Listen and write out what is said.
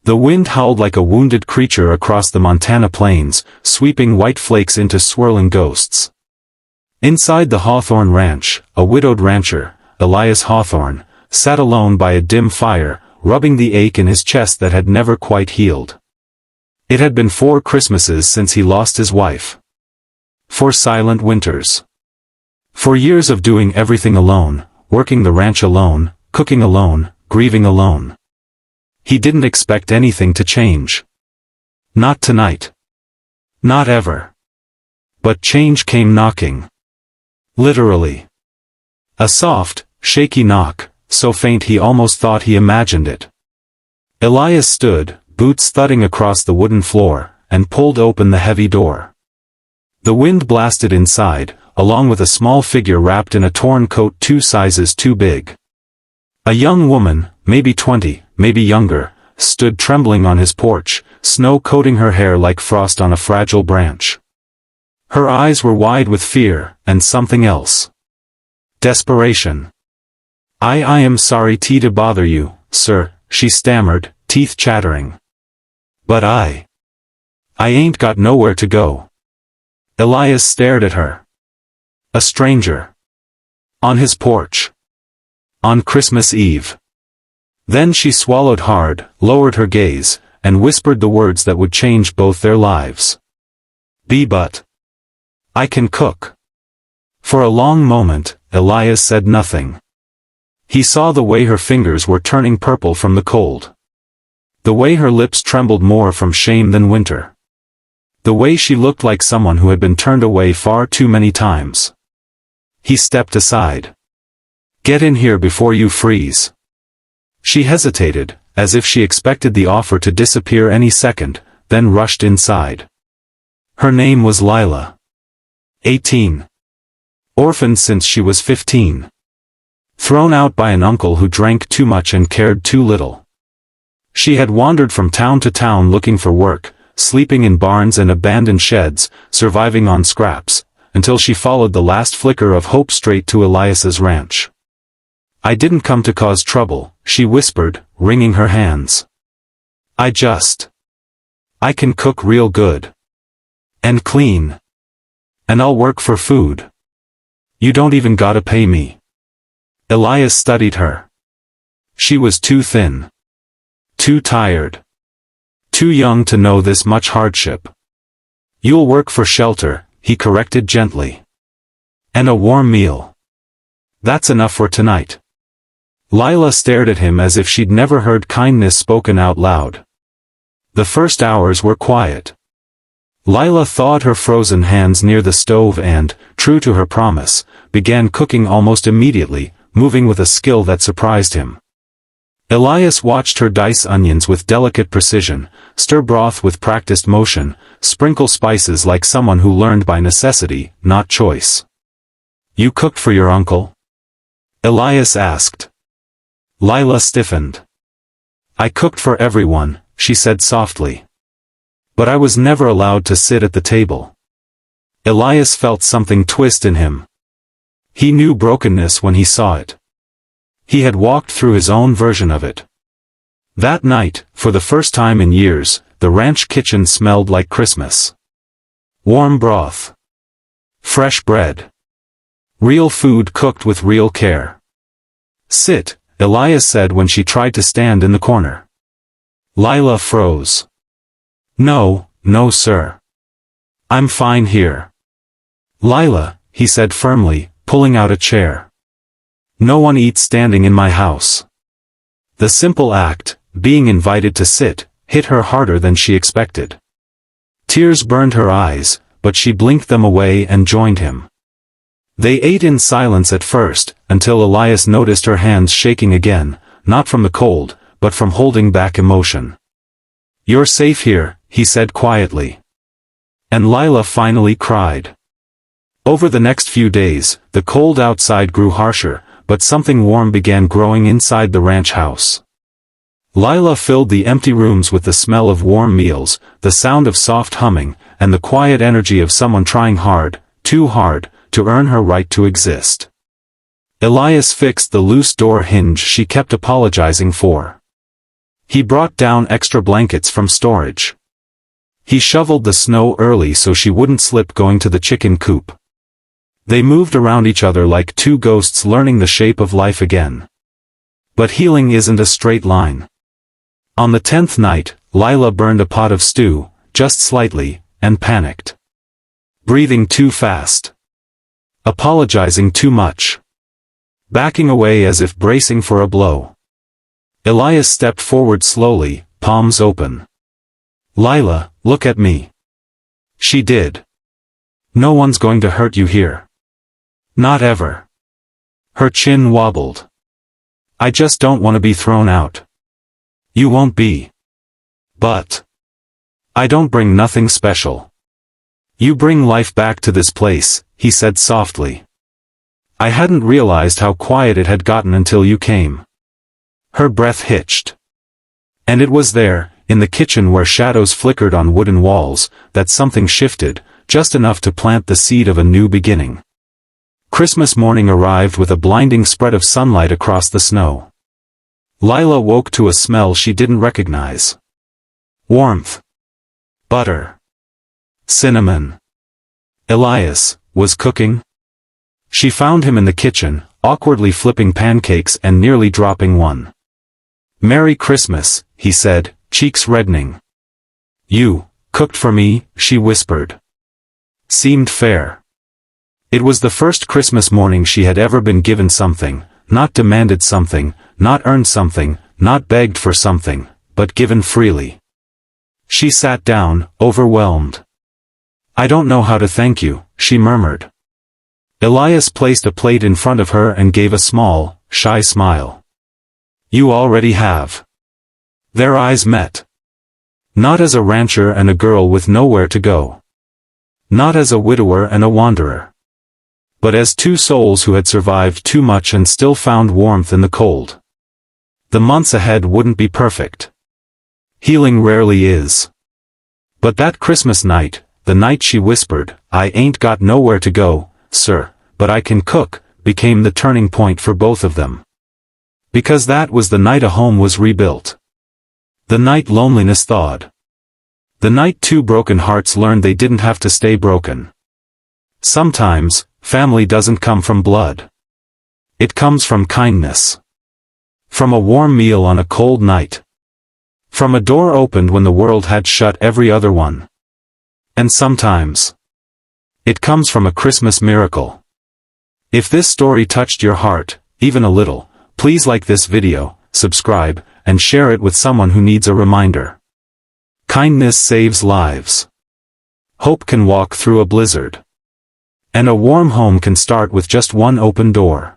The wind howled like a wounded creature across the Montana plains, sweeping white flakes into swirling ghosts. Inside the Hawthorne Ranch, a widowed rancher, Elias Hawthorne, sat alone by a dim fire, rubbing the ache in his chest that had never quite healed. It had been 4 Christmases since he lost his wife. 4 silent winters. 4 years of doing everything alone, working the ranch alone, cooking alone, grieving alone. He didn't expect anything to change. Not tonight. Not ever. But change came knocking. Literally. A soft, shaky knock, so faint he almost thought he imagined it. Elias stood, boots thudding across the wooden floor, and pulled open the heavy door. The wind blasted inside, along with a small figure wrapped in a torn coat 2 sizes too big. A young woman, maybe 20, maybe younger, stood trembling on his porch, snow coating her hair like frost on a fragile branch. Her eyes were wide with fear, and something else. Desperation. I am sorry to bother you, sir, she stammered, teeth chattering. But I ain't got nowhere to go. Elias stared at her. A stranger. On his porch. On Christmas Eve. Then she swallowed hard, lowered her gaze, and whispered the words that would change both their lives. But I can cook. For a long moment, Elias said nothing. He saw the way her fingers were turning purple from the cold. The way her lips trembled more from shame than winter. The way she looked like someone who had been turned away far too many times. He stepped aside. Get in here before you freeze. She hesitated, as if she expected the offer to disappear any second, then rushed inside. Her name was Lila. 18. Orphaned since she was 15. Thrown out by an uncle who drank too much and cared too little. She had wandered from town to town looking for work, sleeping in barns and abandoned sheds, surviving on scraps, until she followed the last flicker of hope straight to Elias's ranch. I didn't come to cause trouble, she whispered, wringing her hands. I can cook real good. And clean. And I'll work for food. You don't even gotta pay me. Elias studied her. She was too thin. Too tired. Too young to know this much hardship. You'll work for shelter, he corrected gently. And a warm meal. That's enough for tonight. Lila stared at him as if she'd never heard kindness spoken out loud. The first hours were quiet. Lila thawed her frozen hands near the stove and, true to her promise, began cooking almost immediately, moving with a skill that surprised him. Elias watched her dice onions with delicate precision, stir broth with practiced motion, sprinkle spices like someone who learned by necessity, not choice. You cooked for your uncle? Elias asked. Lila stiffened. I cooked for everyone, she said softly. But I was never allowed to sit at the table. Elias felt something twist in him. He knew brokenness when he saw it. He had walked through his own version of it. That night, for the first time in years, the ranch kitchen smelled like Christmas. Warm broth. Fresh bread. Real food cooked with real care. Sit, Elias said when she tried to stand in the corner. Lila froze. No, sir. I'm fine here. Lila, he said firmly, pulling out a chair. No one eats standing in my house. The simple act, being invited to sit, hit her harder than she expected. Tears burned her eyes, but she blinked them away and joined him. They ate in silence at first, until Elias noticed her hands shaking again, not from the cold, but from holding back emotion. You're safe here, he said quietly. And Lila finally cried. Over the next few days, the cold outside grew harsher, but something warm began growing inside the ranch house. Lila filled the empty rooms with the smell of warm meals, the sound of soft humming, and the quiet energy of someone trying hard, too hard, to earn her right to exist. Elias fixed the loose door hinge she kept apologizing for. He brought down extra blankets from storage. He shoveled the snow early so she wouldn't slip going to the chicken coop. They moved around each other like two ghosts learning the shape of life again. But healing isn't a straight line. On the 10th night, Lila burned a pot of stew, just slightly, and panicked. Breathing too fast. Apologizing too much. Backing away as if bracing for a blow. Elias stepped forward slowly, palms open. "Lila, look at me." She did. "No one's going to hurt you here. Not ever." Her chin wobbled. "I just don't want to be thrown out." "You won't be." "But I don't bring nothing special." "You bring life back to this place," he said softly. "I hadn't realized how quiet it had gotten until you came." Her breath hitched. And it was there, in the kitchen where shadows flickered on wooden walls, that something shifted, just enough to plant the seed of a new beginning. Christmas morning arrived with a blinding spread of sunlight across the snow. Lila woke to a smell she didn't recognize. Warmth. Butter. Cinnamon. Elias was cooking. She found him in the kitchen, awkwardly flipping pancakes and nearly dropping one. "Merry Christmas," he said, cheeks reddening. "You cooked for me," she whispered. Seemed fair. It was the first Christmas morning she had ever been given something, not demanded something, not earned something, not begged for something, but given freely. She sat down, overwhelmed. "I don't know how to thank you," she murmured. Elias placed a plate in front of her and gave a small, shy smile. "You already have." Their eyes met. Not as a rancher and a girl with nowhere to go. Not as a widower and a wanderer. But as two souls who had survived too much and still found warmth in the cold. The months ahead wouldn't be perfect. Healing rarely is. But that Christmas night, the night she whispered, "I ain't got nowhere to go, sir, but I can cook," became the turning point for both of them. Because that was the night a home was rebuilt. The night loneliness thawed. The night two broken hearts learned they didn't have to stay broken. Sometimes, family doesn't come from blood. It comes from kindness. From a warm meal on a cold night. From a door opened when the world had shut every other one. And sometimes, it comes from a Christmas miracle. If this story touched your heart, even a little, please like this video, subscribe, and share it with someone who needs a reminder. Kindness saves lives. Hope can walk through a blizzard. And a warm home can start with just one open door.